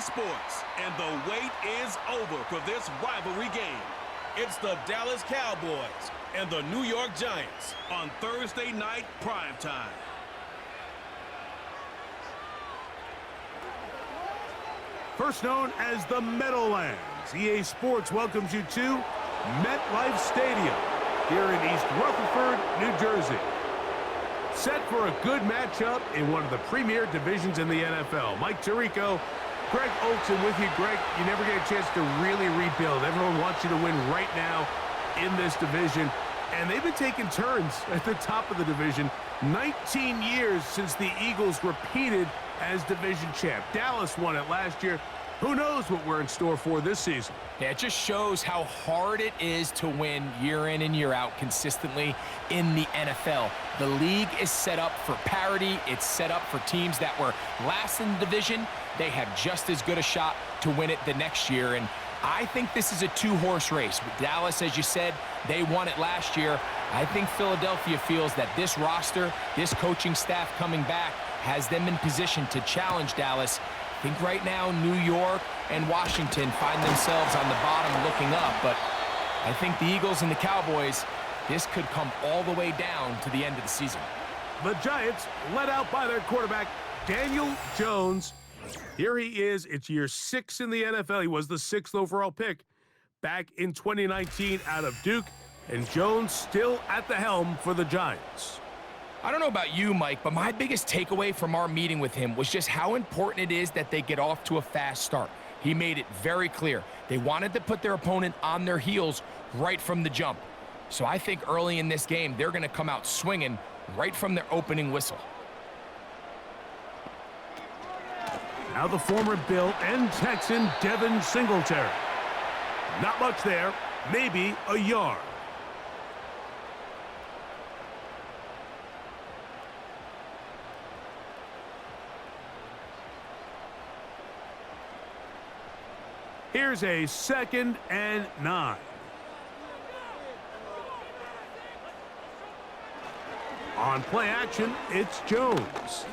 Sports, and the wait is over for this rivalry game. It's the Dallas Cowboys and the New York Giants on Thursday night primetime. First known as the Meadowlands, EA Sports welcomes you to MetLife Stadium here in East Rutherford, New Jersey. Set for a good matchup in one of the premier divisions in the NFL. Mike Tirico, Greg Olson with you. Greg, you never get a chance to really rebuild. Everyone wants you to win right now in this division. And they've been taking turns at the top of the division. 19 years since the Eagles repeated as division champ. Dallas won it last year. Who knows what we're in store for this season? Yeah, it just shows how hard it is to win year in and year out consistently in the NFL. The league is set up for parity. It's set up for teams that were last in the division. They have just as good a shot to win it the next year. And I think this is a two-horse race. With Dallas, as you said, they won it last year. I think Philadelphia feels that this roster, this coaching staff coming back, has them in position to challenge Dallas. I think right now New York and Washington find themselves on the bottom looking up, but I think the Eagles and the Cowboys, this could come all the way down to the end of the season. The Giants led out by their quarterback, Daniel Jones. Here he is. It's year 6 in the NFL. He was the 6th overall pick back in 2019 out of Duke, and Jones still at the helm for the Giants. I don't know about you, Mike, but my biggest takeaway from our meeting with him was just how important it is that they get off to a fast start. He made it very clear. They wanted to put their opponent on their heels right from the jump. So I think early in this game, they're going to come out swinging right from their opening whistle. Now the former Bill and Texan Devin Singletary. Not much there, maybe a yard. Here's a 2nd and 9. On play action, it's Jones.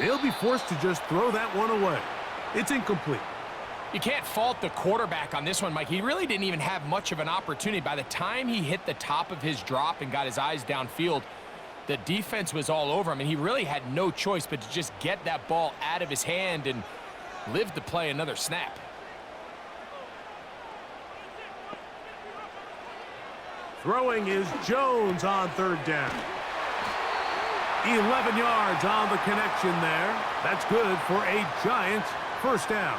He'll be forced to just throw that one away. It's incomplete. You can't fault the quarterback on this one, Mike. He really didn't even have much of an opportunity. By the time he hit the top of his drop and got his eyes downfield, the defense was all over him, and he really had no choice but to just get that ball out of his hand and live to play another snap. Throwing is Jones on 3rd down. 11 yards on the connection there. That's good for a Giants first down.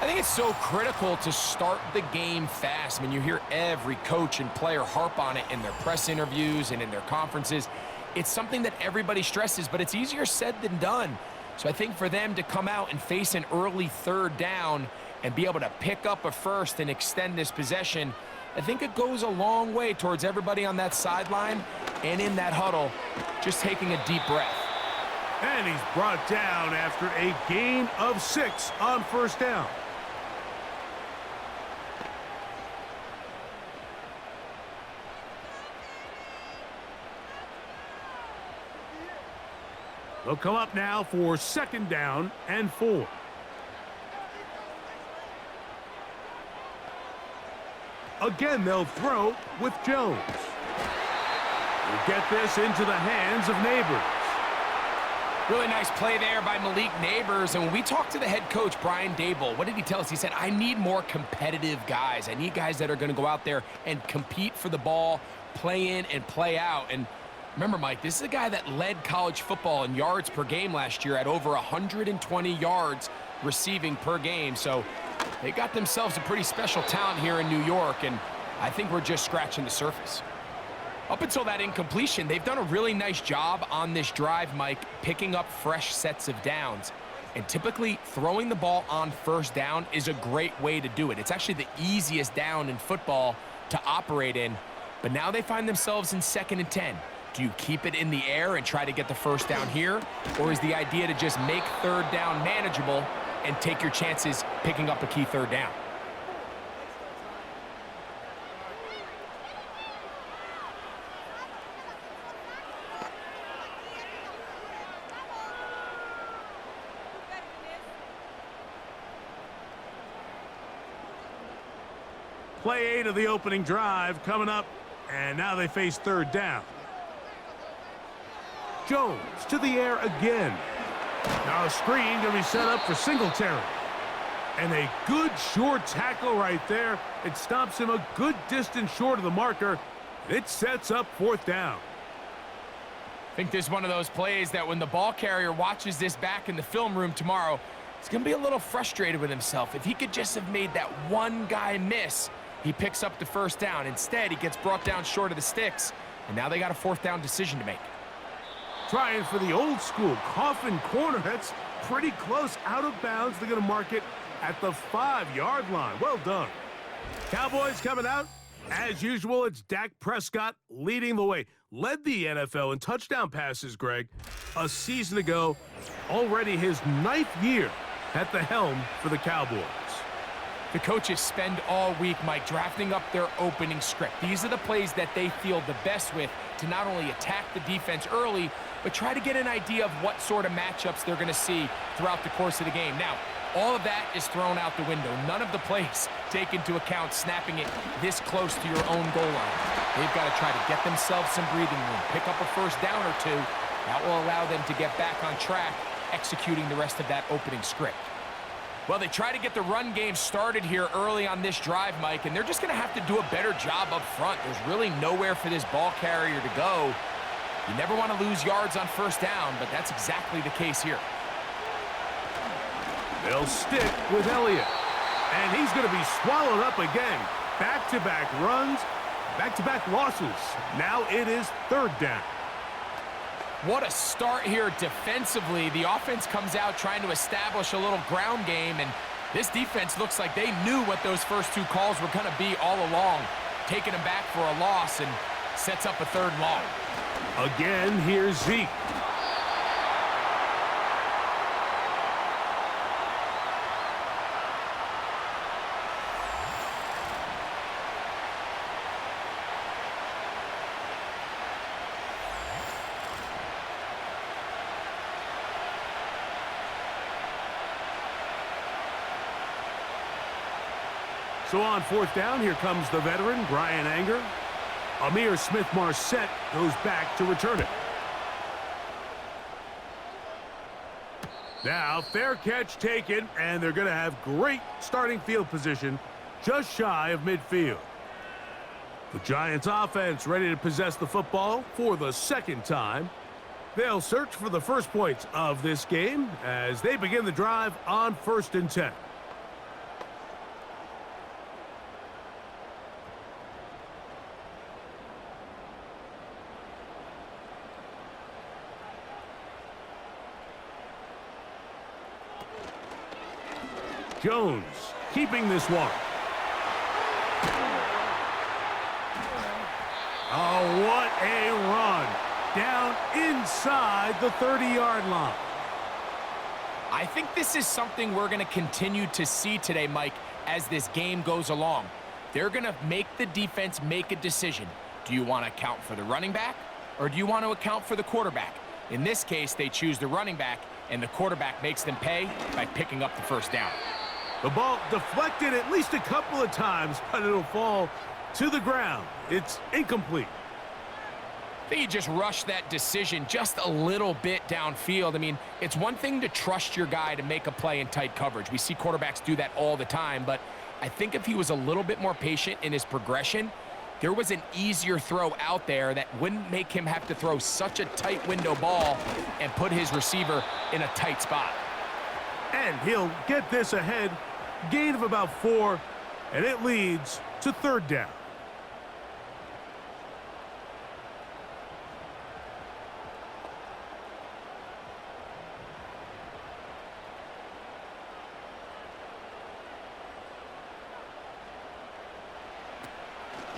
I think it's so critical to start the game fast. I mean, you hear every coach and player harp on it in their press interviews and in their conferences. It's something that everybody stresses, but it's easier said than done. So I think for them to come out and face an early 3rd down and be able to pick up a first and extend this possession, I think it goes a long way towards everybody on that sideline and in that huddle just taking a deep breath. And he's brought down after a gain of 6 on 1st down. They'll come up now for 2nd down and 4. Again, they'll throw with Jones. We'll get this into the hands of Neighbors. Really nice play there by Malik Neighbors. And when we talked to the head coach, Brian Dable, what did he tell us? He said, I need more competitive guys. I need guys that are going to go out there and compete for the ball, play in and play out. And remember, Mike, this is a guy that led college football in yards per game last year at over 120 yards receiving per game. So they got themselves a pretty special talent here in New York, and I think we're just scratching the surface. Up until that incompletion, they've done a really nice job on this drive, Mike, picking up fresh sets of downs. And typically, throwing the ball on 1st down is a great way to do it. It's actually the easiest down in football to operate in. But now they find themselves in 2nd and 10. Do you keep it in the air and try to get the 1st down here? Or is the idea to just make 3rd down manageable and take your chances picking up a key 3rd down? Play 8 of the opening drive coming up, and now they face third down. Jones to the air again. Now a screen going to be set up for Singletary. And a good short tackle right there. It stops him a good distance short of the marker. It sets up fourth down. I think this is one of those plays that when the ball carrier watches this back in the film room tomorrow, he's going to be a little frustrated with himself. If he could just have made that one guy miss, he picks up the first down. Instead, he gets brought down short of the sticks, and now they got a fourth down decision to make. Trying for the old school coffin corner. That's pretty close out of bounds. They're going to mark it at the 5-yard line. Well done. Cowboys coming out. As usual, it's Dak Prescott leading the way. Led the NFL in touchdown passes, Greg, a season ago. Already his 9th year at the helm for the Cowboys. The coaches spend all week, Mike, drafting up their opening script. These are the plays that they feel the best with to not only attack the defense early, but try to get an idea of what sort of matchups they're going to see throughout the course of the game. Now, all of that is thrown out the window. None of the plays take into account snapping it this close to your own goal line. They've got to try to get themselves some breathing room, pick up a first down or two. That will allow them to get back on track, executing the rest of that opening script. Well, they try to get the run game started here early on this drive, Mike, and they're just going to have to do a better job up front. There's really nowhere for this ball carrier to go. You never want to lose yards on first down, but that's exactly the case here. They'll stick with Elliott, and he's going to be swallowed up again. Back-to-back runs, back-to-back losses. Now it is third down. What a start here defensively. The offense comes out trying to establish a little ground game, and this defense looks like they knew what those first two calls were going to be all along, taking them back for a loss and sets up a third and long. Again, here's Zeke. So on fourth down, here comes the veteran, Brian Anger. Amir Smith-Marset goes back to return it. Now, fair catch taken, and they're going to have great starting field position just shy of midfield. The Giants offense ready to possess the football for the second time. They'll search for the first points of this game as they begin the drive on 1st and 10. Jones keeping this one. Oh, what a run. Down inside the 30-yard line. I think this is something we're going to continue to see today, Mike, as this game goes along. They're going to make the defense make a decision. Do you want to account for the running back, or do you want to account for the quarterback? In this case, they choose the running back, and the quarterback makes them pay by picking up the first down. The ball deflected at least a couple of times, but it'll fall to the ground. It's incomplete. I think you just rushed that decision just a little bit downfield. I mean, it's one thing to trust your guy to make a play in tight coverage. We see quarterbacks do that all the time, but I think if he was a little bit more patient in his progression, there was an easier throw out there that wouldn't make him have to throw such a tight window ball and put his receiver in a tight spot. And he'll get this ahead, gain of about 4, and it leads to third down.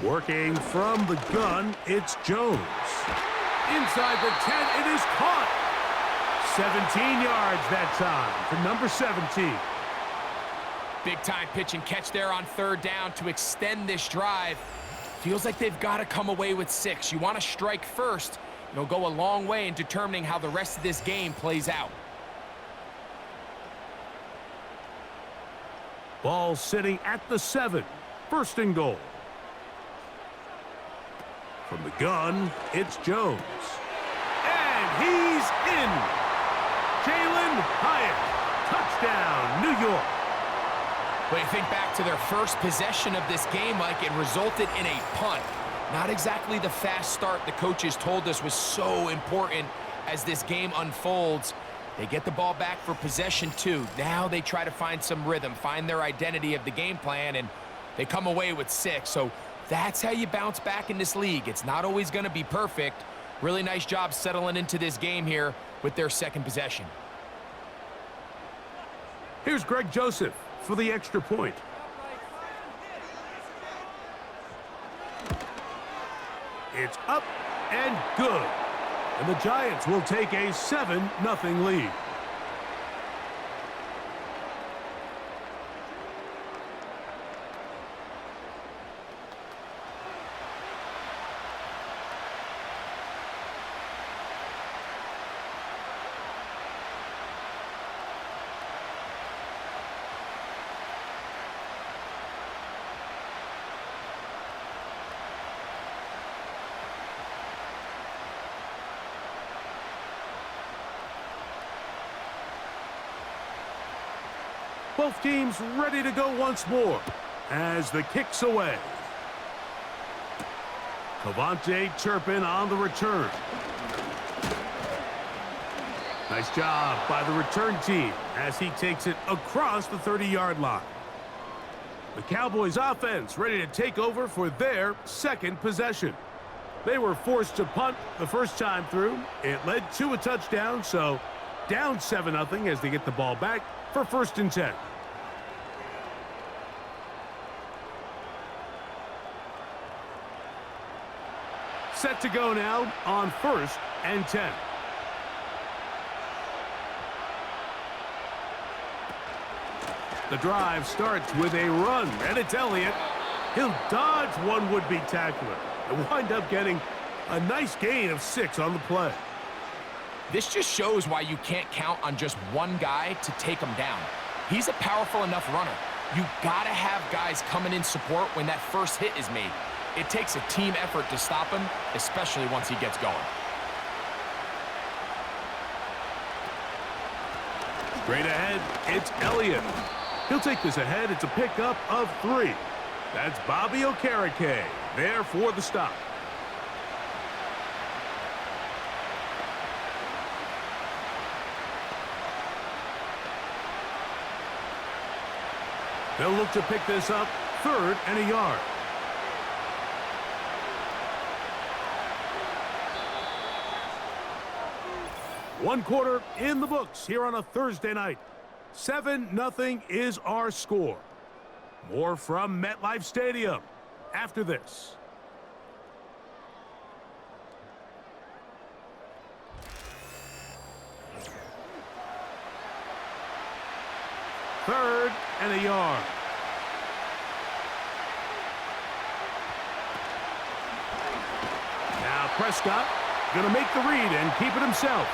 Working from the gun, it's Jones. Inside the 10, it is caught. 17 yards that time for number 17. Big-time pitch and catch there on third down to extend this drive. Feels like they've got to come away with 6. You want to strike first. It'll go a long way in determining how the rest of this game plays out. Ball sitting at the 7. First and goal. From the gun, it's Jones. And he's in. Jalen Hyatt. Touchdown, New York. But you think back to their first possession of this game, Mike, it resulted in a punt. Not exactly the fast start the coaches told us was so important as this game unfolds. They get the ball back for possession 2. Now they try to find some rhythm, find their identity of the game plan, and they come away with 6. So that's how you bounce back in this league. It's not always going to be perfect. Really nice job settling into this game here with their second possession. Here's Greg Joseph for the extra point. It's up and good. And the Giants will take a 7-0 lead. Both teams ready to go once more as the kick's away. Cavante Turpin on the return. Nice job by the return team as he takes it across the 30-yard line. The Cowboys offense ready to take over for their second possession. They were forced to punt the first time through. It led to a touchdown, so down 7-0 as they get the ball back for 1st and 10. Set to go now on 1st and 10. The drive starts with a run, and it's Elliott. He'll dodge one would-be tackler and wind up getting a nice gain of 6 on the play. This just shows why you can't count on just one guy to take him down. He's a powerful enough runner. You gotta have guys coming in support when that first hit is made. It takes a team effort to stop him, especially once he gets going. Straight ahead, it's Elliott. He'll take this ahead. It's a pickup of 3. That's Bobby Okereke there for the stop. They'll look to pick this up 3rd and a yard. One quarter in the books here on a Thursday night. 7-0 is our score. More from MetLife Stadium after this. Third and a yard. Now Prescott going to make the read and keep it himself.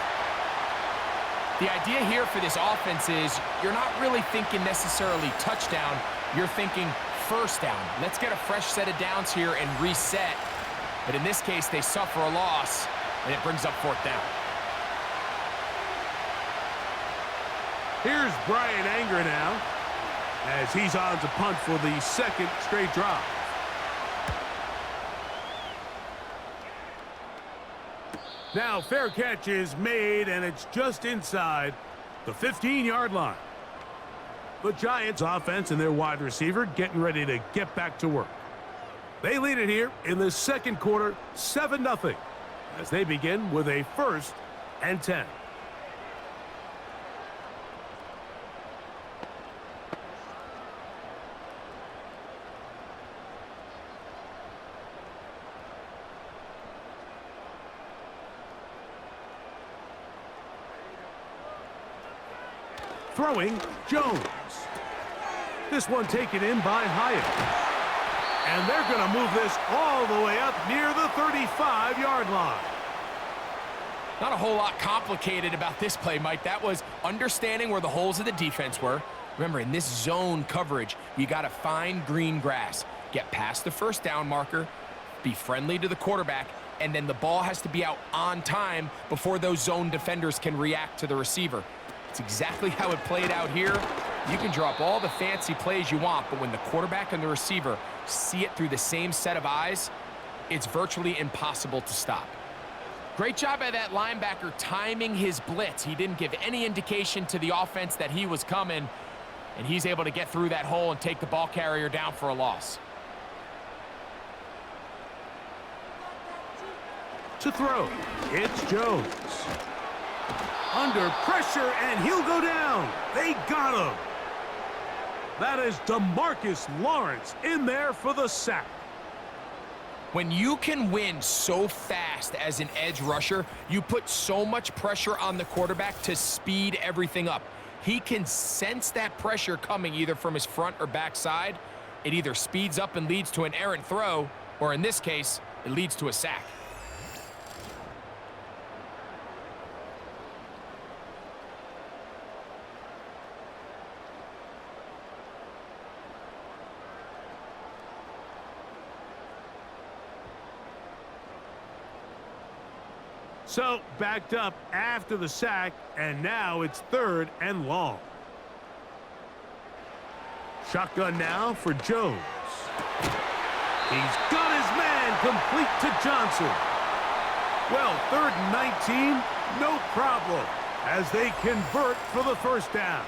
The idea here for this offense is you're not really thinking necessarily touchdown. You're thinking first down. Let's get a fresh set of downs here and reset. But in this case, they suffer a loss, and it brings up 4th down. Here's Brian Anger now as he's on to punt for the 2nd straight drive. Now fair catch is made, and it's just inside the 15-yard line. The Giants offense and their wide receiver getting ready to get back to work. They lead it here in the 2nd quarter, 7-0, as they begin with a 1st and 10. Throwing, Jones. This one taken in by Hyatt. And they're going to move this all the way up near the 35-yard line. Not a whole lot complicated about this play, Mike. That was understanding where the holes of the defense were. Remember, in this zone coverage, you got to find green grass. get past the first down marker, be friendly to the quarterback, and then the ball has to be out on time before those zone defenders can react to the receiver. It's exactly how it played out here. You can drop all the fancy plays you want, but when the quarterback and the receiver see it through the same set of eyes, it's virtually impossible to stop. Great job by that linebacker timing his blitz. He didn't give any indication to the offense that he was coming, and he's able to get through that hole and take the ball carrier down for a loss. To throw, it's Jones. Under pressure, and he'll go down. They got him. That is DeMarcus Lawrence in there for the sack. When you can win so fast as an edge rusher, you put so much pressure on the quarterback to speed everything up. He can sense that pressure coming either from his front or back side. It either speeds up and leads to an errant throw, or in this case, it leads to a sack. So, backed up after the sack, and now it's 3rd and long. Shotgun now for Jones. He's got his man complete to Johnson. Well, 3rd and 19, no problem, as they convert for the first down.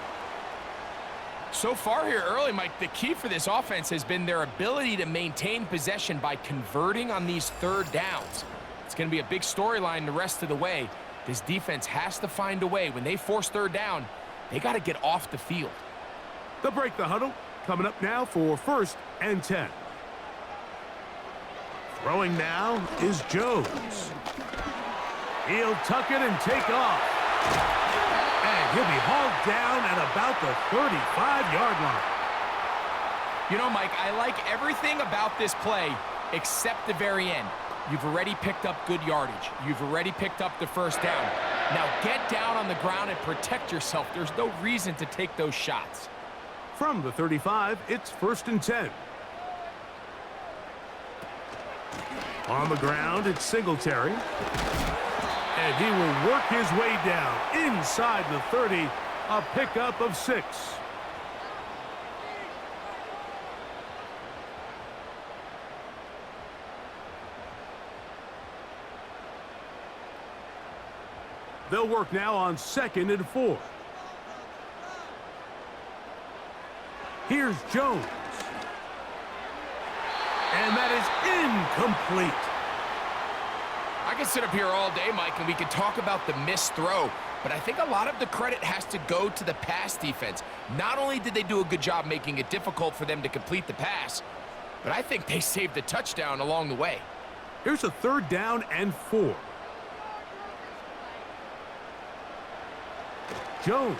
So far here early, Mike, the key for this offense has been their ability to maintain possession by converting on these 3rd downs. It's going to be a big storyline the rest of the way. This defense has to find a way. When they force 3rd down, they got to get off the field. They'll break the huddle. Coming up now for 1st and 10. Throwing now is Jones. He'll tuck it and take off. And he'll be hauled down at about the 35-yard line. You know, Mike, I like everything about this play except the very end. You've already picked up good yardage. You've already picked up the 1st down. Now get down on the ground and protect yourself. There's no reason to take those shots. From the 35, it's 1st and 10. On the ground, it's Singletary. And he will work his way down inside the 30, a pickup of 6. They'll work now on 2nd and 4. Here's Jones. And that is incomplete. I could sit up here all day, Mike, and we could talk about the missed throw, but I think a lot of the credit has to go to the pass defense. Not only did they do a good job making it difficult for them to complete the pass, but I think they saved a touchdown along the way. Here's a 3rd down and 4. Jones.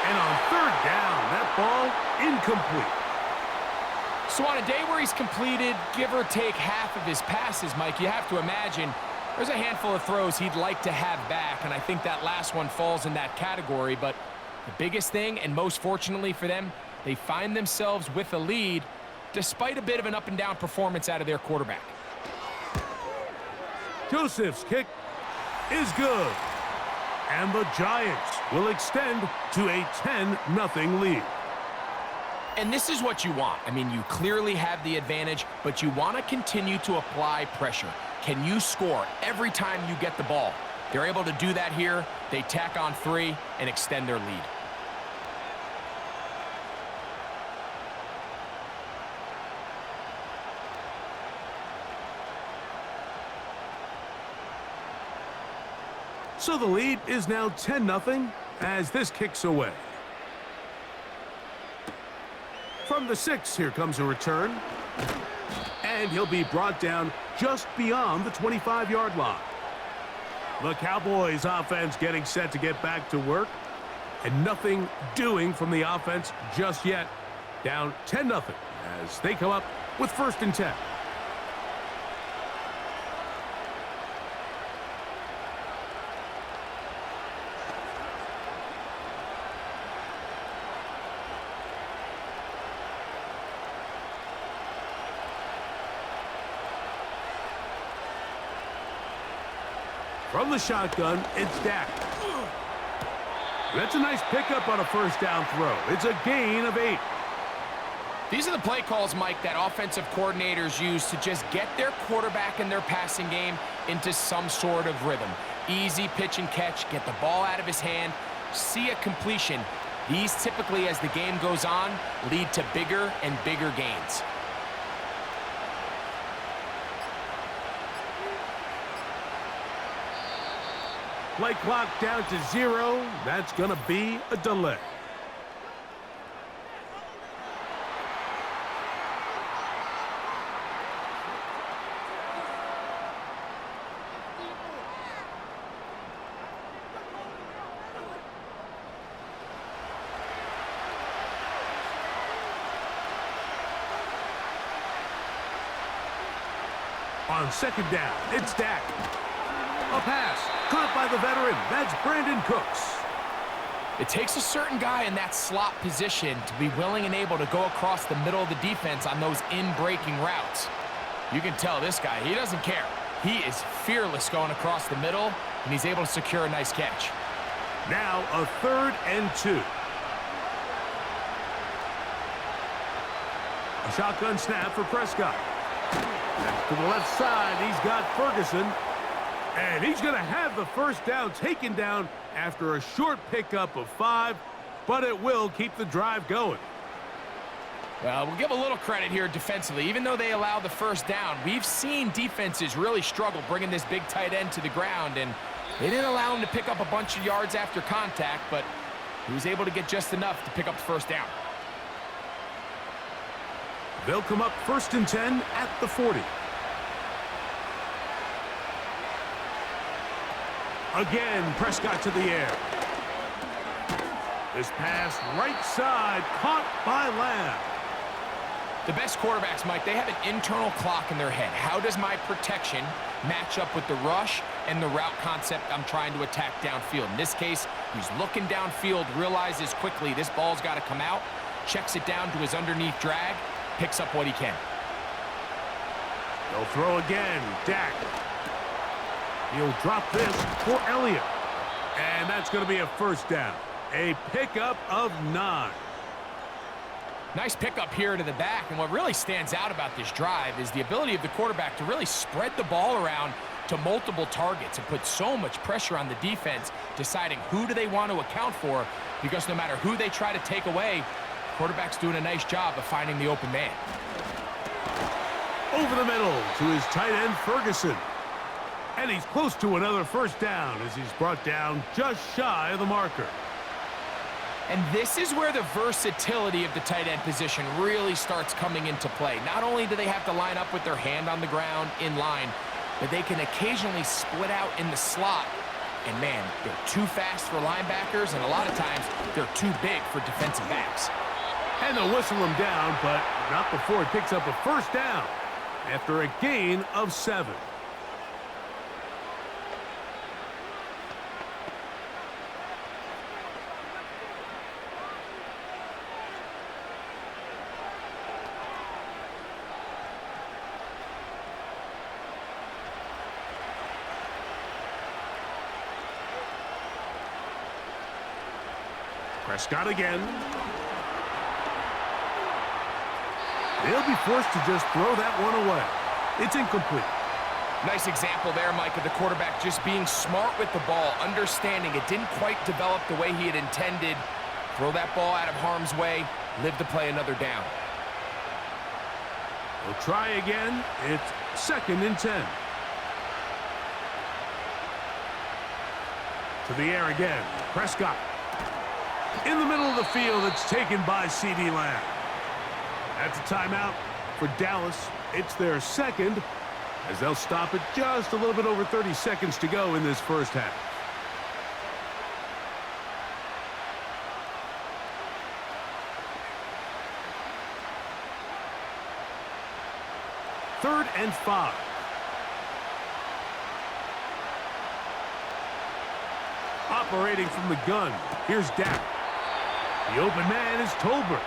And on 3rd down, that ball incomplete. So on a day where he's completed, give or take half of his passes, Mike, you have to imagine there's a handful of throws he'd like to have back, and I think that last one falls in that category. But the biggest thing, and most fortunately for them, they find themselves with a lead despite a bit of an up-and-down performance out of their quarterback. Joseph's kick is good. And the Giants will extend to a 10-0 lead. And this is what you want. I mean, you clearly have the advantage, but you want to continue to apply pressure. Can you score every time you get the ball? They're able to do that here. They tack on 3 and extend their lead. So the lead is now 10-0 as this kicks away. From the 6, here comes a return. And he'll be brought down just beyond the 25-yard line. The Cowboys offense getting set to get back to work. And nothing doing from the offense just yet. Down 10-0 as they come up with 1st and 10. From the shotgun, it's Dak. That's a nice pickup on a first down throw. It's a gain of 8. These are the play calls, Mike, that offensive coordinators use to just get their quarterback and their passing game into some sort of rhythm. Easy pitch and catch, get the ball out of his hand, see a completion. These typically, as the game goes on, lead to bigger and bigger gains. Play clock down to 0. That's going to be a delay. On second down, it's Dak. A pass, caught by the veteran. That's Brandon Cooks. It takes a certain guy in that slot position to be willing and able to go across the middle of the defense on those in-breaking routes. You can tell this guy, he doesn't care. He is fearless going across the middle, and he's able to secure a nice catch. Now a 3rd and 2. A shotgun snap for Prescott. To the left side, he's got Ferguson. And he's going to have the first down taken down after a short pickup of 5, but it will keep the drive going. Well, we'll give a little credit here defensively. Even though they allow the first down, we've seen defenses really struggle bringing this big tight end to the ground, and they didn't allow him to pick up a bunch of yards after contact, but he was able to get just enough to pick up the first down. They'll come up 1st and 10 at the 40. Again, Prescott to the air. This pass right side, caught by Lamb. The best quarterbacks, Mike, they have an internal clock in their head. How does my protection match up with the rush and the route concept I'm trying to attack downfield? In this case, he's looking downfield, realizes quickly this ball's got to come out, checks it down to his underneath drag, picks up what he can. They'll throw again. Dak. He'll drop this for Elliott. And that's going to be a first down. A pickup of 9. Nice pickup here to the back, and what really stands out about this drive is the ability of the quarterback to really spread the ball around to multiple targets and put so much pressure on the defense, deciding who do they want to account for, because no matter who they try to take away, the quarterback's doing a nice job of finding the open man. Over the middle to his tight end, Ferguson. And he's close to another first down as he's brought down just shy of the marker. And this is where the versatility of the tight end position really starts coming into play. Not only do they have to line up with their hand on the ground in line, but they can occasionally split out in the slot. And man, they're too fast for linebackers, and a lot of times they're too big for defensive backs. And they'll whistle him down, but not before he picks up a first down after a gain of 7. Prescott again. They'll be forced to just throw that one away. It's incomplete. Nice example there, Mike, of the quarterback just being smart with the ball, understanding it didn't quite develop the way he had intended. Throw that ball out of harm's way, live to play another down. We'll try again. It's 2nd and 10. To the air again. Prescott. In the middle of the field, it's taken by CeeDee Lamb. That's a timeout for Dallas. It's their second, as they'll stop it just a little bit over 30 seconds to go in this first half. Third and 5. Operating from the gun, here's Dak. The open man is Tolbert.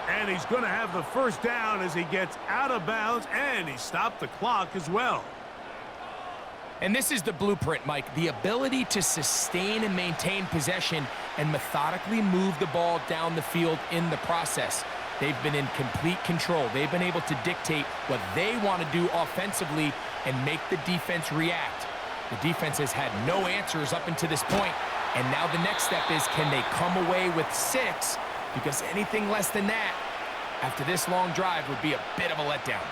And he's going to have the first down as he gets out of bounds, and he stopped the clock as well. And this is the blueprint, Mike. The ability to sustain and maintain possession and methodically move the ball down the field in the process. They've been in complete control. They've been able to dictate what they want to do offensively and make the defense react. The defense has had no answers up until this point, and now the next step is, can they come away with 6? Because anything less than that after this long drive would be a bit of a letdown.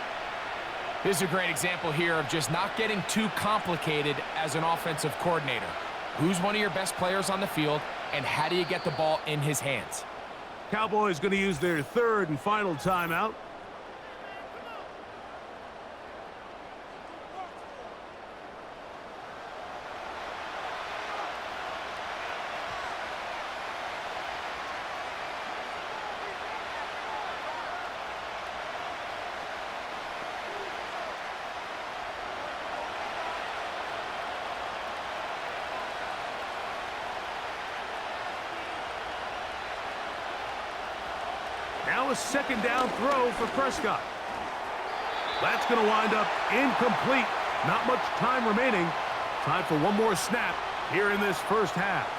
This is a great example here of just not getting too complicated as an offensive coordinator. Who's one of your best players on the field, and how do you get the ball in his hands? Cowboys going to use their third and final timeout. Now a second down throw for Prescott. That's going to wind up incomplete. Not much time remaining. Time for one more snap here in this first half.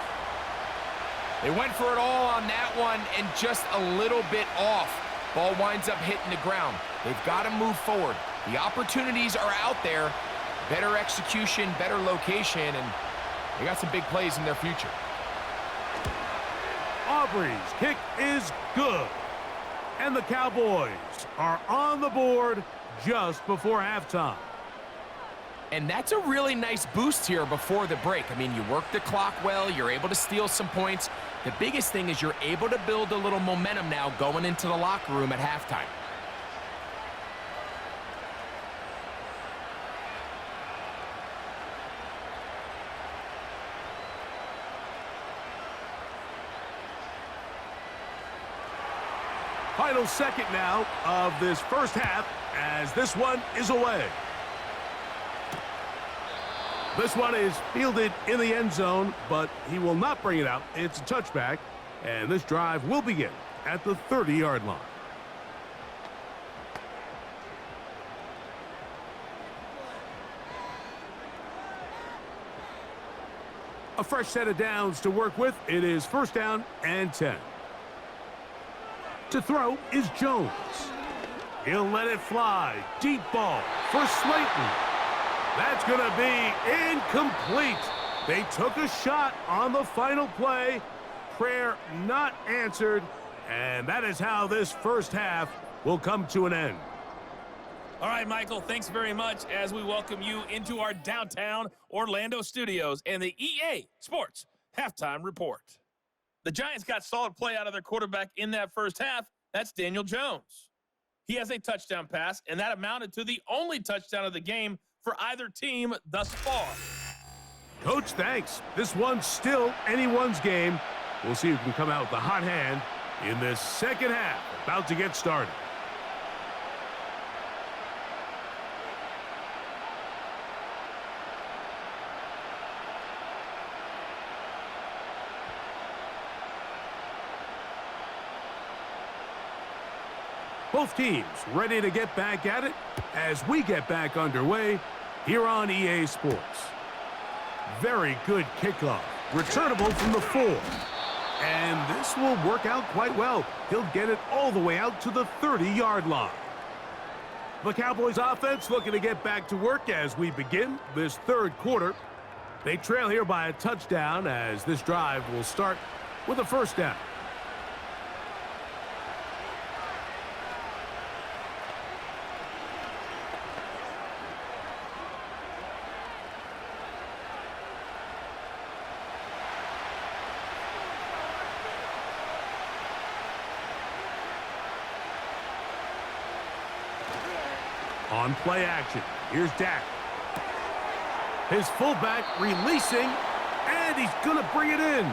They went for it all on that one and just a little bit off. Ball winds up hitting the ground. They've got to move forward. The opportunities are out there. Better execution, better location, and they got some big plays in their future. Aubrey's kick is good. And the Cowboys are on the board just before halftime. And that's a really nice boost here before the break. I mean, you work the clock well, you're able to steal some points. The biggest thing is you're able to build a little momentum now going into the locker room at halftime. Final second now of this first half as this one is away. This one is fielded in the end zone, but he will not bring it out. It's a touchback, and this drive will begin at the 30-yard line. A fresh set of downs to work with. It is first down and 10. To throw is Jones. He'll let it fly. Deep ball for Slayton. That's going to be incomplete. They took a shot on the final play. Prayer not answered. And that is how this first half will come to an end. All right, Michael, thanks very much as we welcome you into our downtown Orlando studios and the EA Sports Halftime Report. The Giants got solid play out of their quarterback in that first half. That's Daniel Jones. He has a touchdown pass, and that amounted to the only touchdown of the game for either team thus far. Coach, thanks. This one's still anyone's game. We'll see who can come out with the hot hand in this second half. About to get started. Both teams ready to get back at it as we get back underway here on EA Sports. Very good kickoff. Returnable from the 4. And this will work out quite well. He'll get it all the way out to the 30-yard line. The Cowboys offense looking to get back to work as we begin this third quarter. They trail here by a touchdown as this drive will start with a first down. On play action, here's Dak. His fullback releasing, and he's going to bring it in.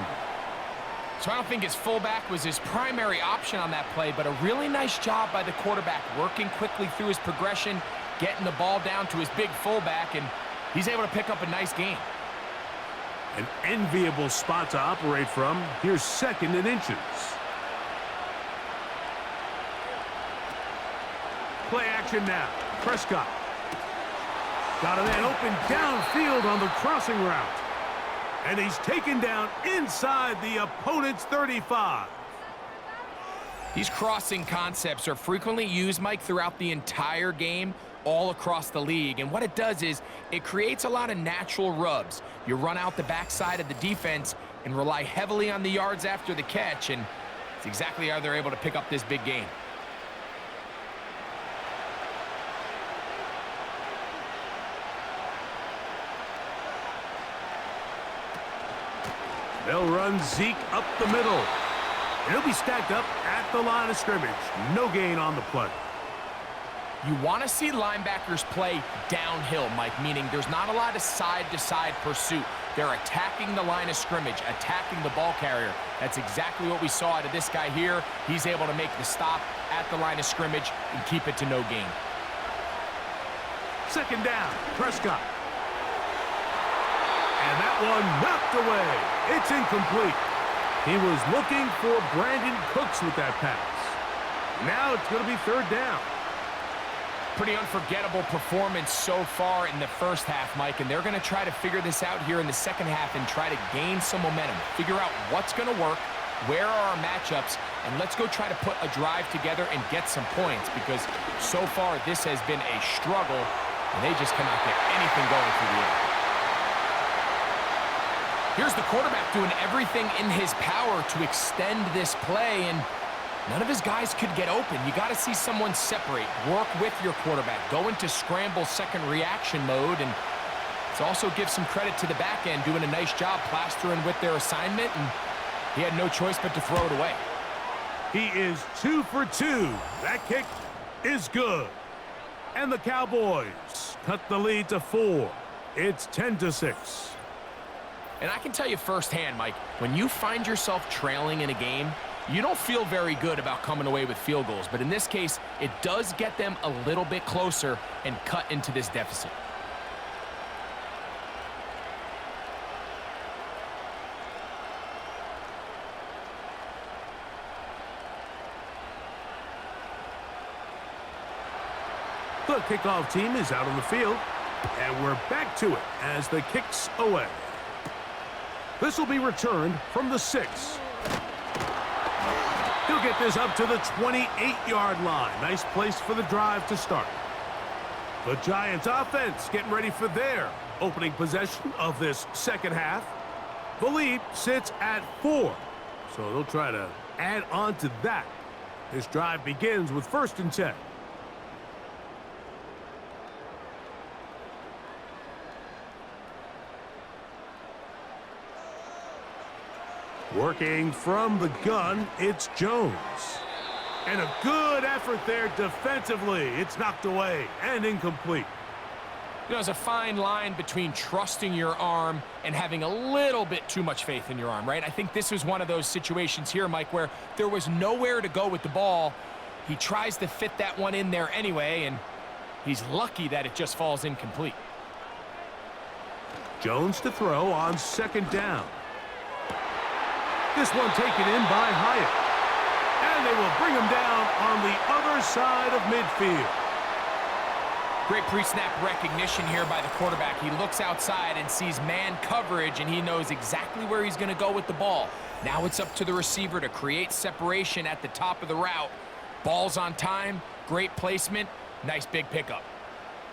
So I don't think his fullback was his primary option on that play, but a really nice job by the quarterback working quickly through his progression, getting the ball down to his big fullback, and he's able to pick up a nice gain. An enviable spot to operate from. Here's second and inches. Play action now. Prescott. Got a man open downfield on the crossing route. And he's taken down inside the opponent's 35. These crossing concepts are frequently used, Mike, throughout the entire game, all across the league. And what it does is it creates a lot of natural rubs. You run out the backside of the defense and rely heavily on the yards after the catch, and it's exactly how they're able to pick up this big game. They'll run Zeke up the middle. He'll be stacked up at the line of scrimmage. No gain on the play. You want to see linebackers play downhill, Mike, meaning there's not a lot of side-to-side pursuit. They're attacking the line of scrimmage, attacking the ball carrier. That's exactly what we saw out of this guy here. He's able to make the stop at the line of scrimmage and keep it to no gain. Second down, Prescott. And that one knocked away. It's incomplete. He was looking for Brandon Cooks with that pass. Now it's going to be third down. Pretty unforgettable performance so far in the first half, Mike, and they're going to try to figure this out here in the second half and try to gain some momentum, figure out what's going to work, where are our matchups, and let's go try to put a drive together and get some points, because so far this has been a struggle, and they just cannot get anything going through the air. Here's the quarterback doing everything in his power to extend this play, and none of his guys could get open. You got to see someone separate, work with your quarterback, go into scramble second reaction mode, and let's also give some credit to the back end doing a nice job plastering with their assignment, and he had no choice but to throw it away. He is 2 for 2. That kick is good. And the Cowboys cut the lead to 4. It's 10-6. And I can tell you firsthand, Mike, when you find yourself trailing in a game, you don't feel very good about coming away with field goals. But in this case, it does get them a little bit closer and cut into this deficit. The kickoff team is out on the field, and we're back to it as the kick's away. This will be returned from the 6. He'll get this up to the 28-yard line. Nice place for the drive to start. The Giants offense getting ready for their opening possession of this second half. The lead sits at 4, so they'll try to add on to that. This drive begins with 1st and 10. Working from the gun, it's Jones. And a good effort there defensively. It's knocked away and incomplete. You know, there's a fine line between trusting your arm and having a little bit too much faith in your arm, right? I think this was one of those situations here, Mike, where there was nowhere to go with the ball. He tries to fit that one in there anyway, and he's lucky that it just falls incomplete. Jones to throw on 2nd down. This one taken in by Hyatt. And they will bring him down on the other side of midfield. Great pre-snap recognition here by the quarterback. He looks outside and sees man coverage, and he knows exactly where he's going to go with the ball. Now it's up to the receiver to create separation at the top of the route. Ball's on time, great placement, nice big pickup.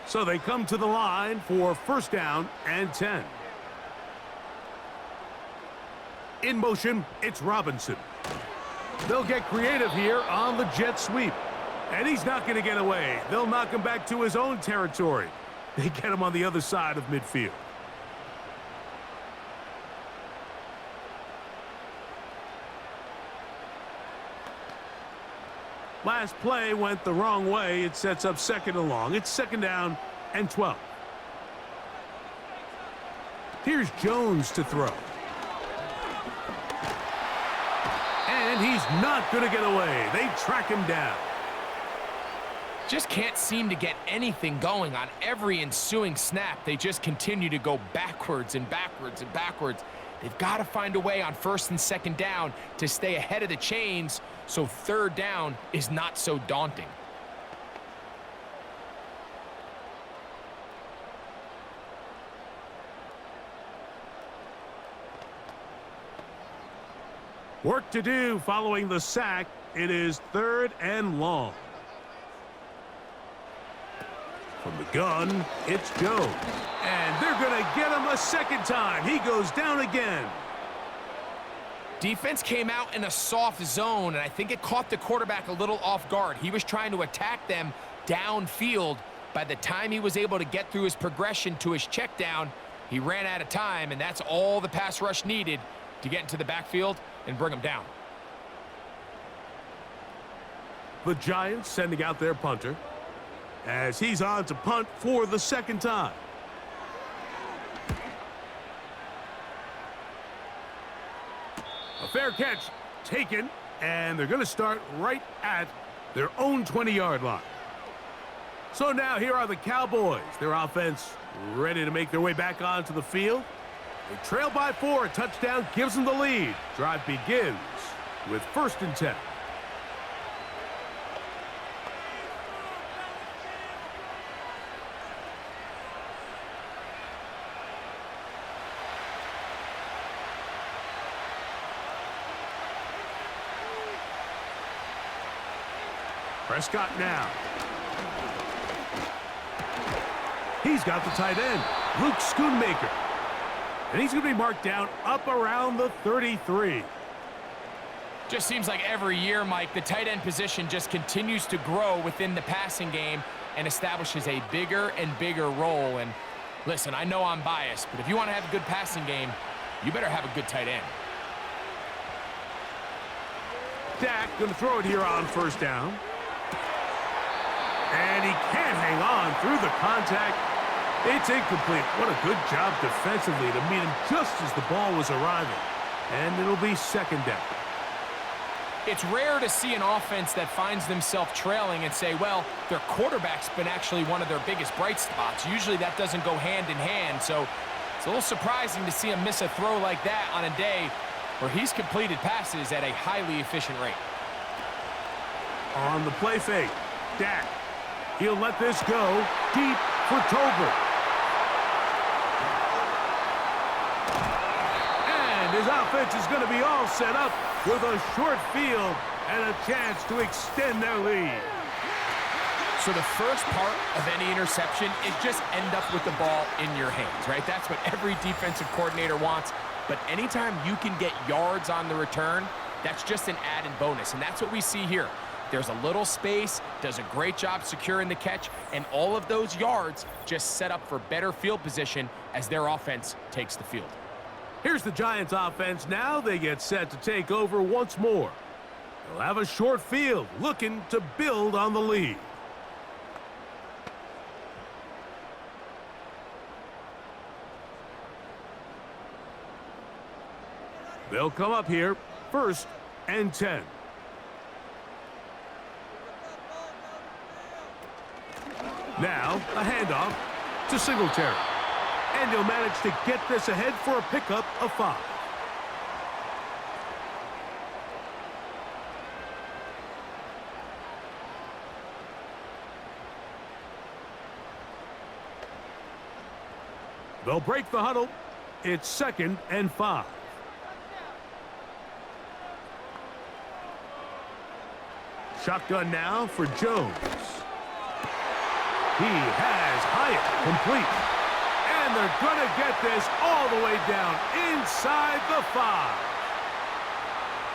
So they come to the line for 1st down and 10. In motion, it's Robinson. They'll get creative here on the jet sweep. And he's not going to get away. They'll knock him back to his own territory. They get him on the other side of midfield. Last play went the wrong way. It sets up 2nd and long. It's 2nd down and 12. Here's Jones to throw. And he's not going to get away. They track him down. Just can't seem to get anything going on every ensuing snap. They just continue to go backwards and backwards and backwards. They've got to find a way on 1st and 2nd down to stay ahead of the chains so 3rd down is not so daunting. Work to do following the sack. It is 3rd and long. From the gun, it's Jones. And they're going to get him a second time. He goes down again. Defense came out in a soft zone, and I think it caught the quarterback a little off guard. He was trying to attack them downfield. By the time he was able to get through his progression to his check down, he ran out of time, and that's all the pass rush needed to get into the backfield and bring him down. The Giants sending out their punter as he's on to punt for the second time. A fair catch taken, and they're going to start right at their own 20-yard line. So now here are the Cowboys. Their offense ready to make their way back onto the field. They trail by 4. A touchdown gives them the lead. Drive begins with 1st and 10. Prescott now. He's got the tight end, Luke Schoonmaker. And he's going to be marked down up around the 33. Just seems like every year, Mike, the tight end position just continues to grow within the passing game and establishes a bigger and bigger role. And listen, I know I'm biased, but if you want to have a good passing game, you better have a good tight end. Dak going to throw it here on 1st down. And he can't hang on through the contact. It's incomplete. What a good job defensively to meet him just as the ball was arriving. And it'll be 2nd down. It's rare to see an offense that finds themselves trailing and say, well, their quarterback's been actually one of their biggest bright spots. Usually that doesn't go hand in hand, so it's a little surprising to see him miss a throw like that on a day where he's completed passes at a highly efficient rate. On the play fake, Dak. He'll let this go deep for Tolbert. And his offense is going to be all set up with a short field and a chance to extend their lead. So the first part of any interception is just end up with the ball in your hands, right? That's what every defensive coordinator wants. But anytime you can get yards on the return, that's just an added bonus. And that's what we see here. There's a little space, does a great job securing the catch, and all of those yards just set up for better field position as their offense takes the field. Here's the Giants offense now. They get set to take over once more. They'll have a short field looking to build on the lead. They'll come up here, 1st and 10. Now, a handoff to Singletary. And he'll manage to get this ahead for a pickup of 5. They'll break the huddle. It's 2nd and 5. Shotgun now for Jones. He has Hyatt complete. And they're going to get this all the way down inside the 5.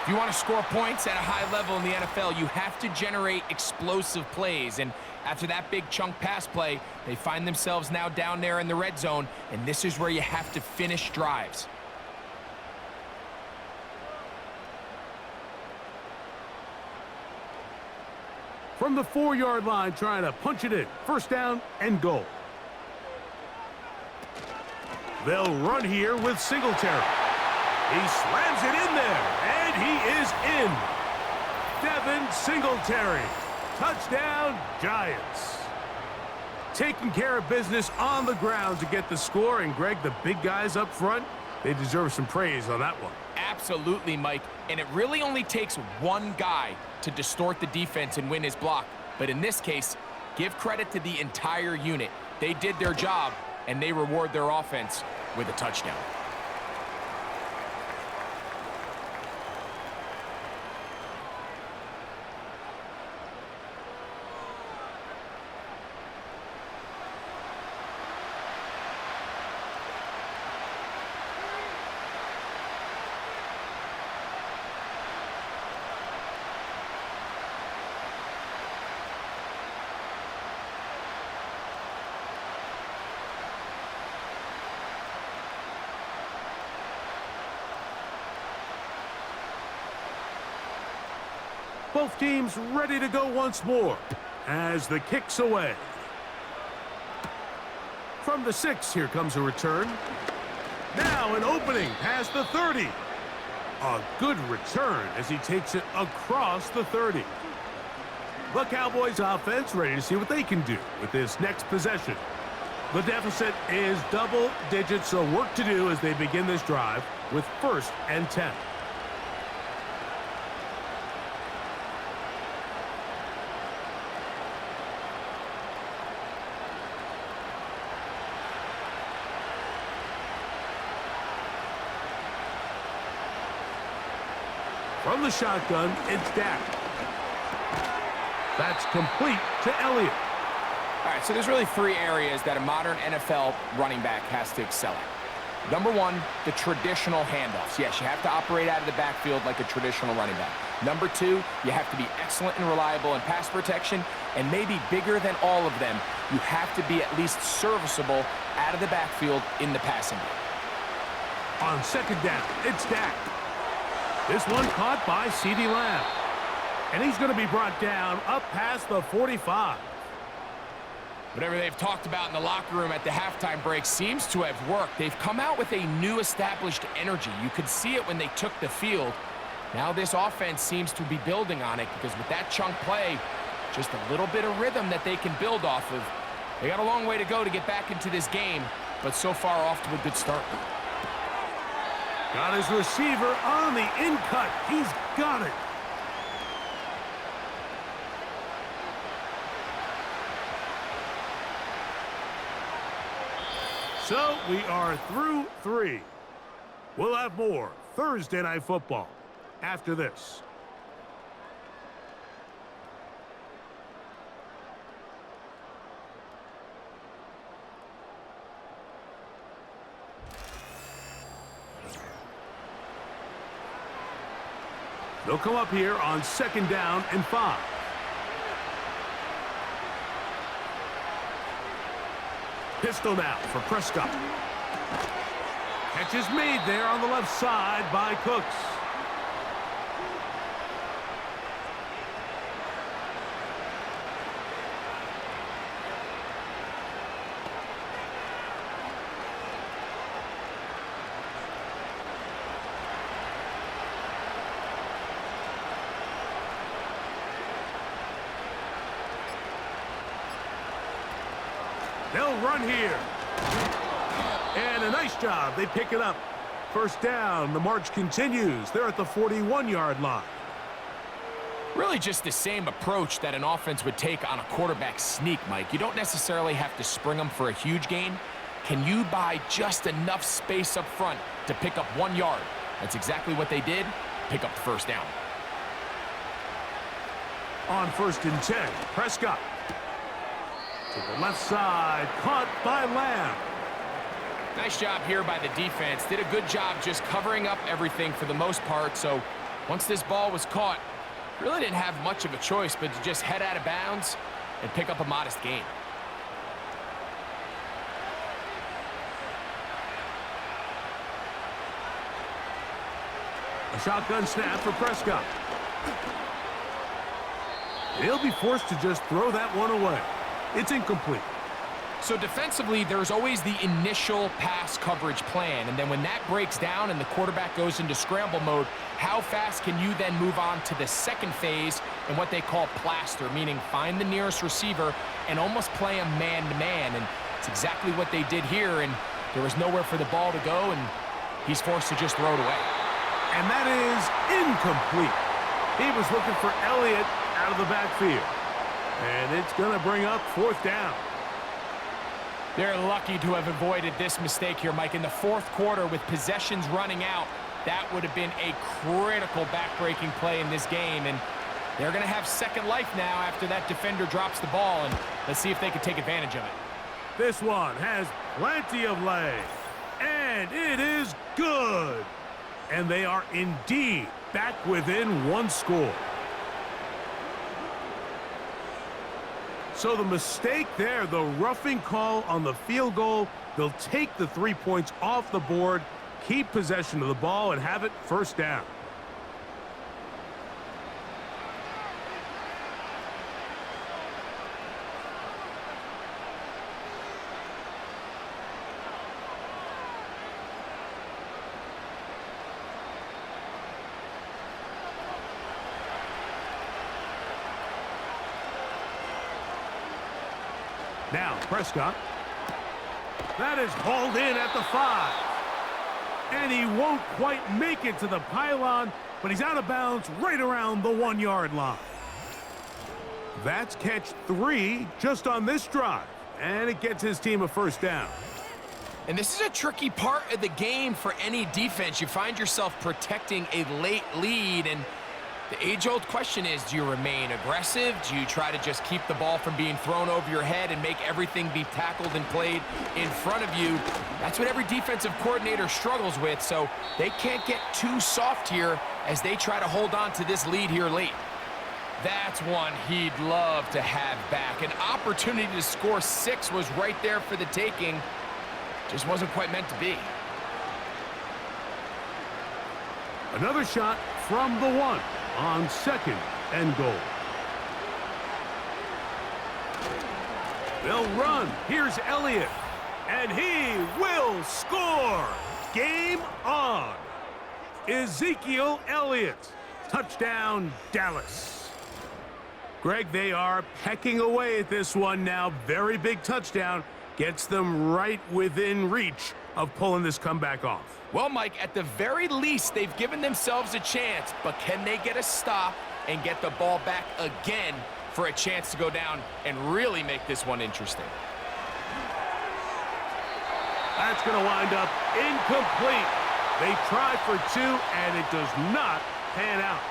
If you want to score points at a high level in the NFL, you have to generate explosive plays. And after that big chunk pass play, they find themselves now down there in the red zone, and this is where you have to finish drives. From the 4-yard line, trying to punch it in. 1st down and goal. They'll run here with Singletary. He slams it in there, and he is in. Devin Singletary. Touchdown, Giants. Taking care of business on the ground to get the score. And, Greg, the big guys up front, they deserve some praise on that one. Absolutely, Mike. And it really only takes one guy to distort the defense and win his block. But in this case, give credit to the entire unit. They did their job, and they reward their offense with a touchdown. Both teams ready to go once more as the kick's away. From the 6, here comes a return. Now an opening past the 30. A good return as he takes it across the 30. The Cowboys offense ready to see what they can do with this next possession. The deficit is double digits, so work to do as they begin this drive with 1st and 10. From the shotgun, it's Dak. That's complete to Elliott. All right, so there's really 3 areas that a modern NFL running back has to excel at. Number 1, the traditional handoffs. Yes, you have to operate out of the backfield like a traditional running back. Number 2, you have to be excellent and reliable in pass protection, and maybe bigger than all of them, you have to be at least serviceable out of the backfield in the passing game. On 2nd down, it's Dak. This one caught by CeeDee Lamb. And he's going to be brought down up past the 45. Whatever they've talked about in the locker room at the halftime break seems to have worked. They've come out with a new established energy. You could see it when they took the field. Now this offense seems to be building on it because with that chunk play, just a little bit of rhythm that they can build off of. They got a long way to go to get back into this game, but so far off to a good start. Got his receiver on the in-cut. He's got it. So we are through 3. We'll have more Thursday Night Football after this. They'll come up here on 2nd down and 5. Pistol now for Prescott. Catch is made there on the left side by Cooks. They'll run here. And a nice job. They pick it up. 1st down. The march continues. They're at the 41-yard line. Really just the same approach that an offense would take on a quarterback sneak, Mike. You don't necessarily have to spring them for a huge gain. Can you buy just enough space up front to pick up 1 yard? That's exactly what they did. Pick up the 1st down. On 1st and 10, Prescott. To the left side, caught by Lamb. Nice job here by the defense. Did a good job just covering up everything for the most part. So once this ball was caught, really didn't have much of a choice but to just head out of bounds and pick up a modest gain. A shotgun snap for Prescott. He'll be forced to just throw that one away. It's incomplete. So defensively, there's always the initial pass coverage plan, and then when that breaks down and the quarterback goes into scramble mode, how fast can you then move on to the second phase and what they call plaster, meaning find the nearest receiver and almost play him man-to-man, and it's exactly what they did here, and there was nowhere for the ball to go, and he's forced to just throw it away. And that is incomplete. He was looking for Elliott out of the backfield. And it's going to bring up 4th down. They're lucky to have avoided this mistake here, Mike. In the 4th quarter, with possessions running out, that would have been a critical back-breaking play in this game. And they're going to have second life now after that defender drops the ball. And let's see if they can take advantage of it. This one has plenty of leg. And it is good. And they are indeed back within 1 score. So the mistake there, the roughing call on the field goal, they'll take the 3 points off the board, keep possession of the ball, and have it 1st down. Now Prescott. That is hauled in at the 5. And he won't quite make it to the pylon, but he's out of bounds right around the 1-yard line. That's catch 3 just on this drive, and it gets his team a first down. And this is a tricky part of the game for any defense. You find yourself protecting a late lead, and the age-old question is, do you remain aggressive? Do you try to just keep the ball from being thrown over your head and make everything be tackled and played in front of you? That's what every defensive coordinator struggles with, so they can't get too soft here as they try to hold on to this lead here late. That's one he'd love to have back. An opportunity to score 6 was right there for the taking. Just wasn't quite meant to be. Another shot from the 1 on 2nd and goal. They'll run. Here's Elliott. And he will score. Game on. Ezekiel Elliott. Touchdown, Dallas. Greg, they are pecking away at this one now. Very big touchdown. Gets them right within reach of pulling this comeback off. Well, Mike, at the very least, they've given themselves a chance, but can they get a stop and get the ball back again for a chance to go down and really make this one interesting? That's going to wind up incomplete. They try for 2, and it does not pan out.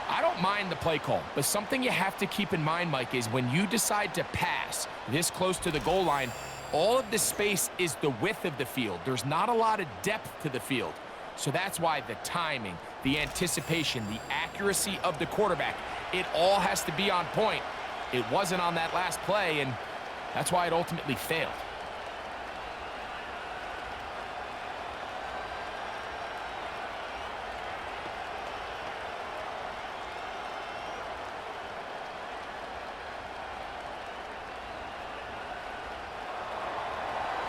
I don't mind the play call, but something you have to keep in mind, Mike, is when you decide to pass this close to the goal line, all of the space is the width of the field. There's not a lot of depth to the field. So that's why the timing, the anticipation, the accuracy of the quarterback, it all has to be on point. It wasn't on that last play, and that's why it ultimately failed.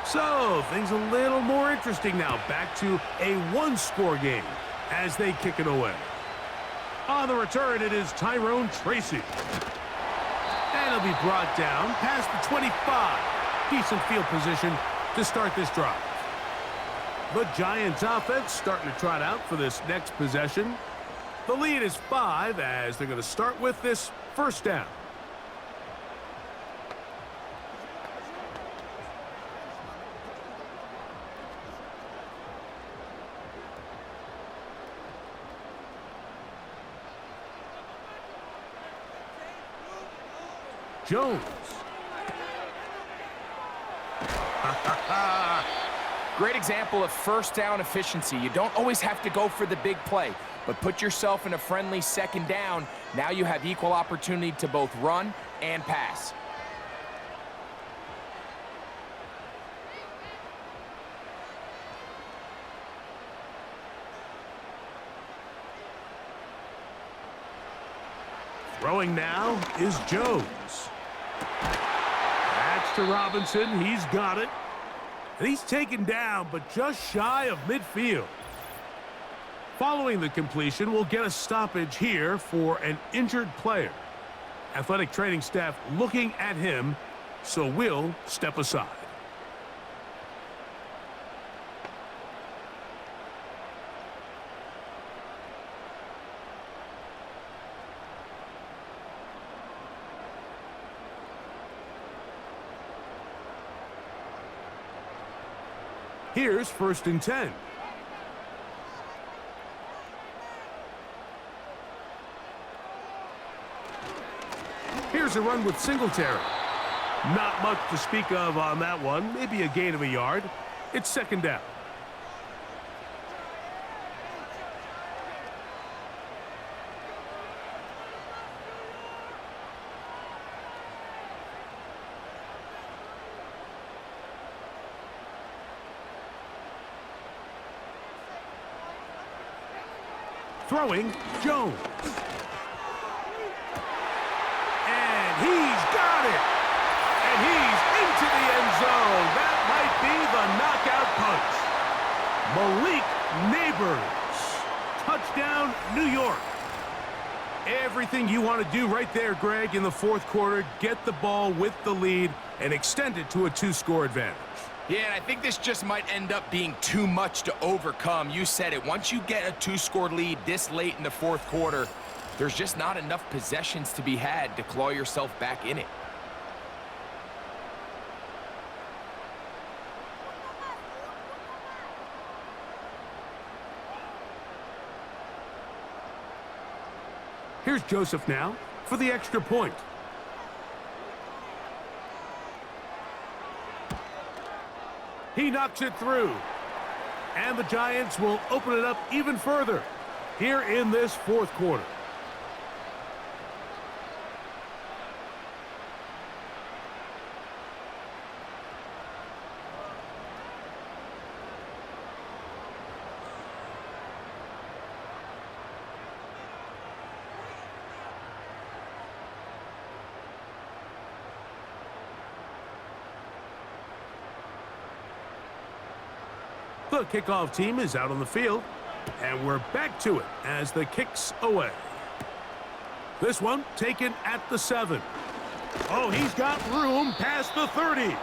So, things a little more interesting now. Back to a 1-score game as they kick it away. On the return, it is Tyrone Tracy. And he'll be brought down past the 25. Decent field position to start this drive. The Giants offense starting to trot out for this next possession. The lead is 5 as they're going to start with this first down. Jones. Great example of first down efficiency. You don't always have to go for the big play, but put yourself in a friendly second down. Now you have equal opportunity to both run and pass. Throwing now is Jones. That's to Robinson. He's got it. And he's taken down, but just shy of midfield. Following the completion, we'll get a stoppage here for an injured player. Athletic training staff looking at him, so we'll step aside. Here's 1st and 10. Here's a run with Singletary. Not much to speak of on that one. Maybe a gain of a yard. It's 2nd down. Throwing, Jones. And he's got it. And he's into the end zone. That might be the knockout punch. Malik Neighbors. Touchdown, New York. Everything you want to do right there, Greg, in the fourth quarter. Get the ball with the lead and extend it to a 2-score advantage. Yeah, and I think this just might end up being too much to overcome. You said it. Once you get a 2-score lead this late in the fourth quarter, there's just not enough possessions to be had to claw yourself back in it. Here's Joseph now for the extra point. He knocks it through. And the Giants will open it up even further here in this fourth quarter. The kickoff team is out on the field, and we're back to it as the kick's away. This one taken at the 7. Oh, he's got room past the 30.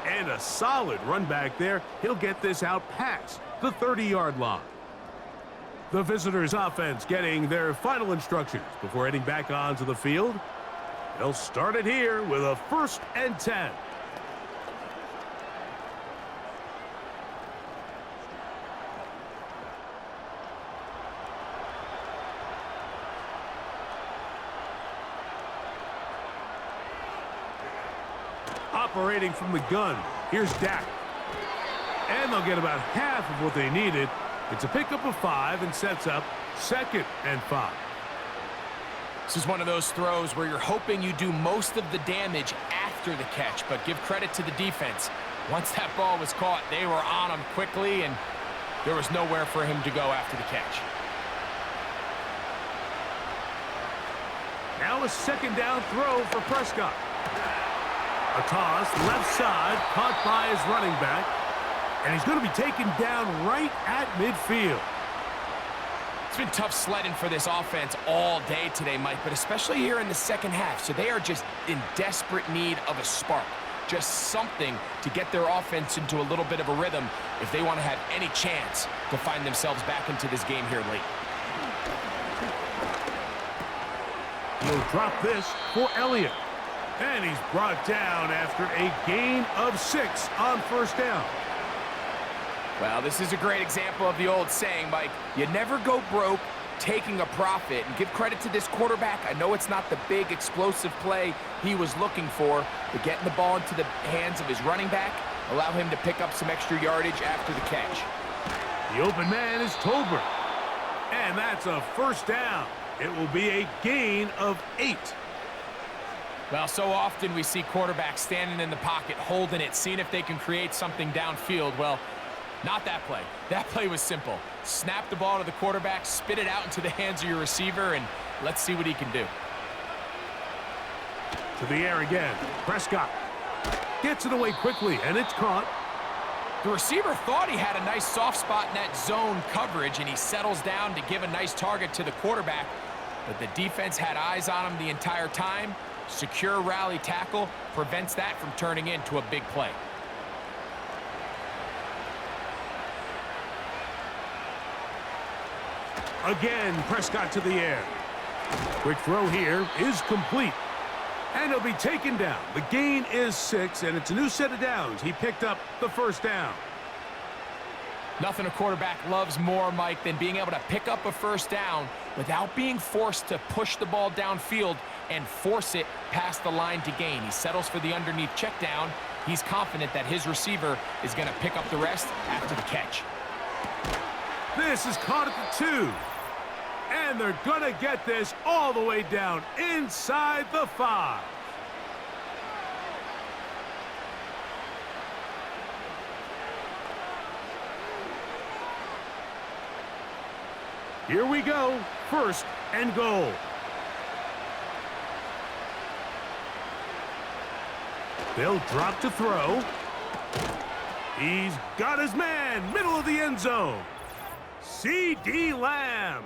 And a solid run back there. He'll get this out past the 30-yard line. The visitors' offense getting their final instructions before heading back onto the field. They'll start it here with a 1st and 10. Operating from the gun, here's Dak. And they'll get about half of what they needed. It's a pickup of 5 and sets up 2nd and 5. This is one of those throws where you're hoping you do most of the damage after the catch, but give credit to the defense. Once that ball was caught, they were on him quickly, and there was nowhere for him to go after the catch. Now a 2nd down throw for Prescott. A toss, left side, caught by his running back. And he's going to be taken down right at midfield. It's been tough sledding for this offense all day today, Mike, but especially here in the second half. So they are just in desperate need of a spark. Just something to get their offense into a little bit of a rhythm if they want to have any chance to find themselves back into this game here late. He'll drop this for Elliott. And he's brought down after a gain of 6 on 1st down. Well, this is a great example of the old saying, Mike. You never go broke taking a profit. And give credit to this quarterback. I know it's not the big explosive play he was looking for, but getting the ball into the hands of his running back, allow him to pick up some extra yardage after the catch. The open man is Tolbert. And that's a 1st down. It will be a gain of 8. Well, so often we see quarterbacks standing in the pocket, holding it, seeing if they can create something downfield. Well, not that play. That play was simple. Snap the ball to the quarterback, spit it out into the hands of your receiver, and let's see what he can do. To the air again. Prescott gets it away quickly, and it's caught. The receiver thought he had a nice soft spot in that zone coverage, and he settles down to give a nice target to the quarterback. But the defense had eyes on him the entire time. Secure rally tackle prevents that from turning into a big play. Again, Prescott to the air. Quick throw here is complete. And he'll be taken down. The gain is 6, and it's a new set of downs. He picked up the 1st down. Nothing a quarterback loves more, Mike, than being able to pick up a 1st down without being forced to push the ball downfield and force it past the line to gain. He settles for the underneath check down. He's confident that his receiver is going to pick up the rest after the catch. This is caught at the 2. And they're going to get this all the way down inside the 5. Here we go. 1st and goal. They'll drop to throw. He's got his man, middle of the end zone. C.D. Lamb.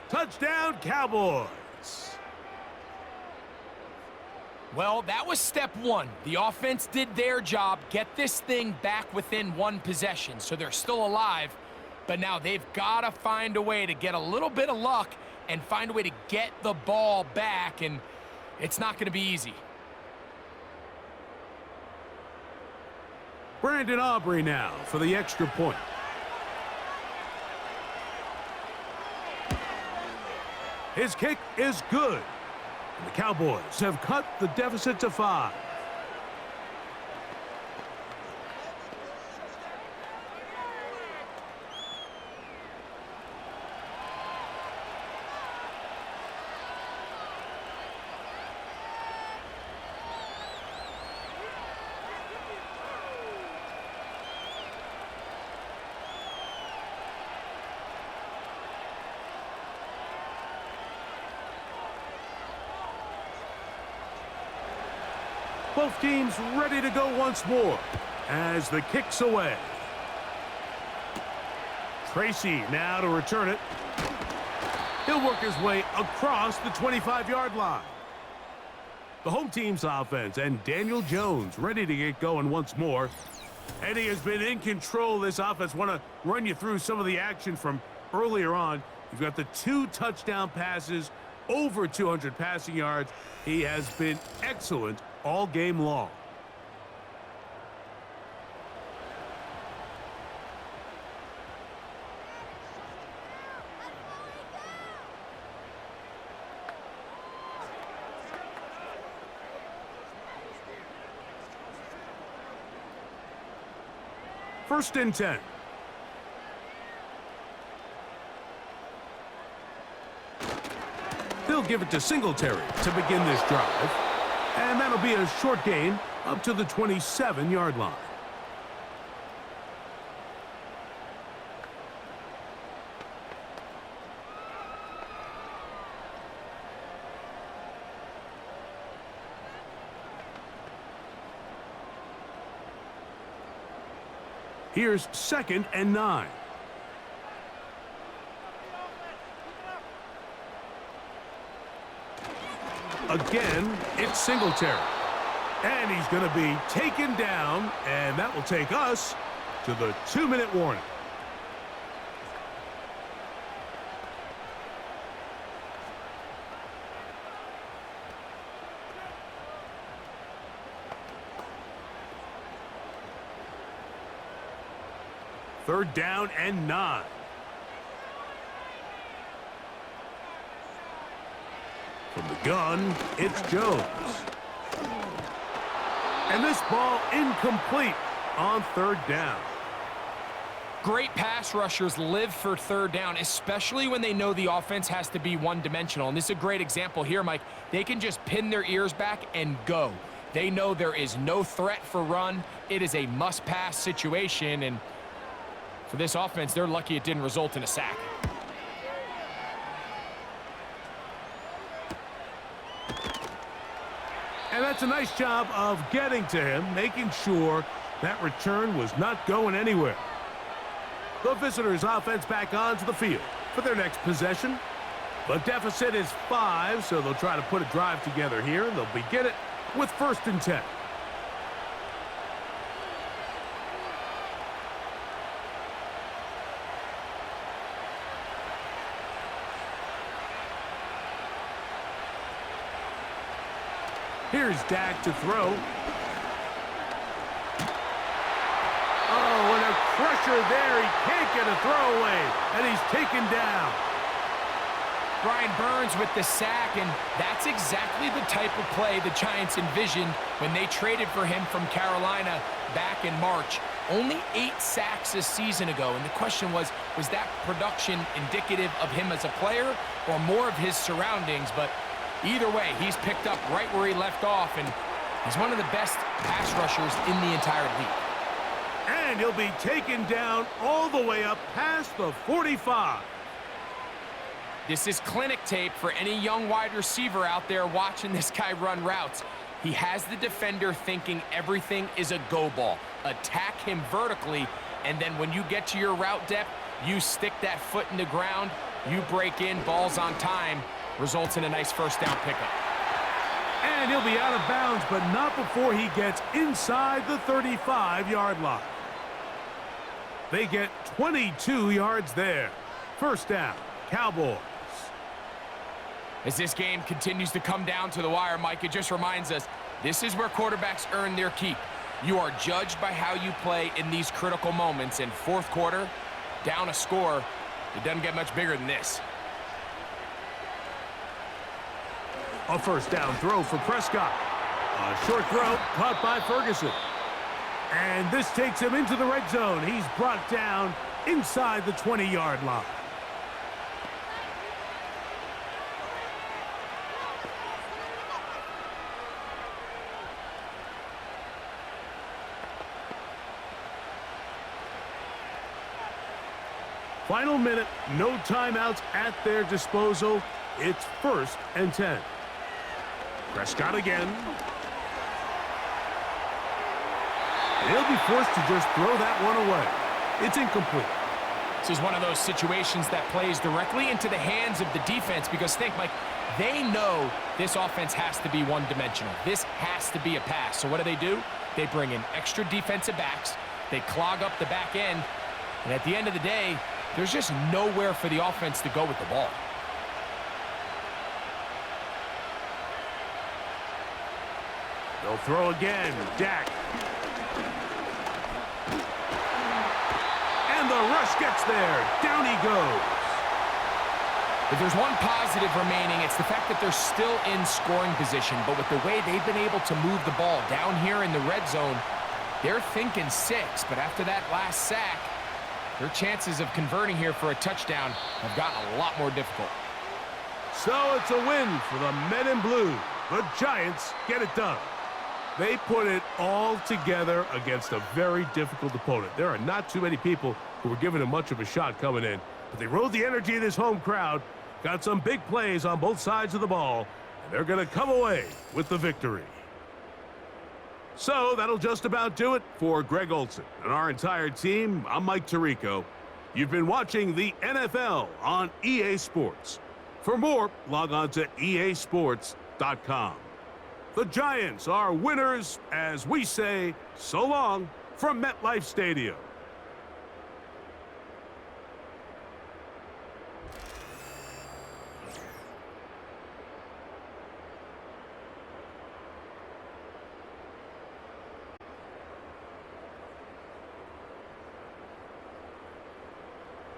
Touchdown, Cowboys. Giants. Well, that was step one. The offense did their job, get this thing back within one possession, so they're still alive. But now they've got to find a way to get a little bit of luck and find a way to get the ball back, and it's not going to be easy. Brandon Aubrey now for the extra point. His kick is good. And the Cowboys have cut the deficit to 5. Both teams ready to go once more as the kick's away. Tracy now to return it. He'll work his way across the 25-yard line. The home team's offense and Daniel Jones ready to get going once more. And he has been in control of this offense. Want to run you through some of the action from earlier on. You've got the 2 touchdown passes, over 200 passing yards. He has been excellent all game long. First and 10. They'll give it to Singletary to begin this drive. And that'll be a short gain up to the 27-yard line. Here's 2nd and 9. Again, it's Singletary. And he's going to be taken down, and that will take us to the 2-minute warning. Third down and 9. From the gun, it's Jones. And this ball incomplete on 3rd down. Great pass rushers live for 3rd down, especially when they know the offense has to be one-dimensional. And this is a great example here, Mike. They can just pin their ears back and go. They know there is no threat for run. It is a must-pass situation, and for this offense, they're lucky it didn't result in a sack. And that's a nice job of getting to him, making sure that return was not going anywhere. The visitors' offense back onto the field for their next possession. The deficit is 5, so they'll try to put a drive together here. They'll begin it with 1st and 10. Here's Dak to throw. Oh, and a pressure there. He can't get a throwaway, and he's taken down. Brian Burns with the sack, and that's exactly the type of play the Giants envisioned when they traded for him from Carolina back in March. Only 8 sacks a season ago, and the question was that production indicative of him as a player or more of his surroundings? But either way, he's picked up right where he left off, and he's one of the best pass rushers in the entire league. And he'll be taken down all the way up past the 45. This is clinic tape for any young wide receiver out there watching this guy run routes. He has the defender thinking everything is a go ball. Attack him vertically, and then when you get to your route depth, you stick that foot in the ground You break in, balls on time, results in a nice first down pickup. And he'll be out of bounds, but not before he gets inside the 35-yard line. They get 22 yards there. First down, Cowboys. As this game continues to come down to the wire, Mike, it just reminds us, this is where quarterbacks earn their keep. You are judged by how you play in these critical moments. In fourth quarter, down a score, it doesn't get much bigger than this. A first down throw for Prescott. A short throw caught by Ferguson. And this takes him into the red zone. He's brought down inside the 20-yard line. Final minute, no timeouts at their disposal. It's 1st and 10. Prescott again. He'll be forced to just throw that one away. It's incomplete. This is one of those situations that plays directly into the hands of the defense because think, Mike, they know this offense has to be one-dimensional. This has to be a pass. So what do? They bring in extra defensive backs. They clog up the back end. And at the end of the day, there's just nowhere for the offense to go with the ball. They'll throw again. Dak. And the rush gets there. Down he goes. If there's one positive remaining, it's the fact that they're still in scoring position. But with the way they've been able to move the ball down here in the red zone, they're thinking 6. But after that last sack, their chances of converting here for a touchdown have gotten a lot more difficult. So it's a win for the men in blue. The Giants get it done. They put it all together against a very difficult opponent. There are not too many people who were giving them much of a shot coming in. But they rode the energy of this home crowd, got some big plays on both sides of the ball, and they're going to come away with the victory. So that'll just about do it for Greg Olson and our entire team. I'm Mike Tirico. You've been watching the NFL on EA Sports. For more, log on to easports.com. The Giants are winners as we say so long from MetLife Stadium.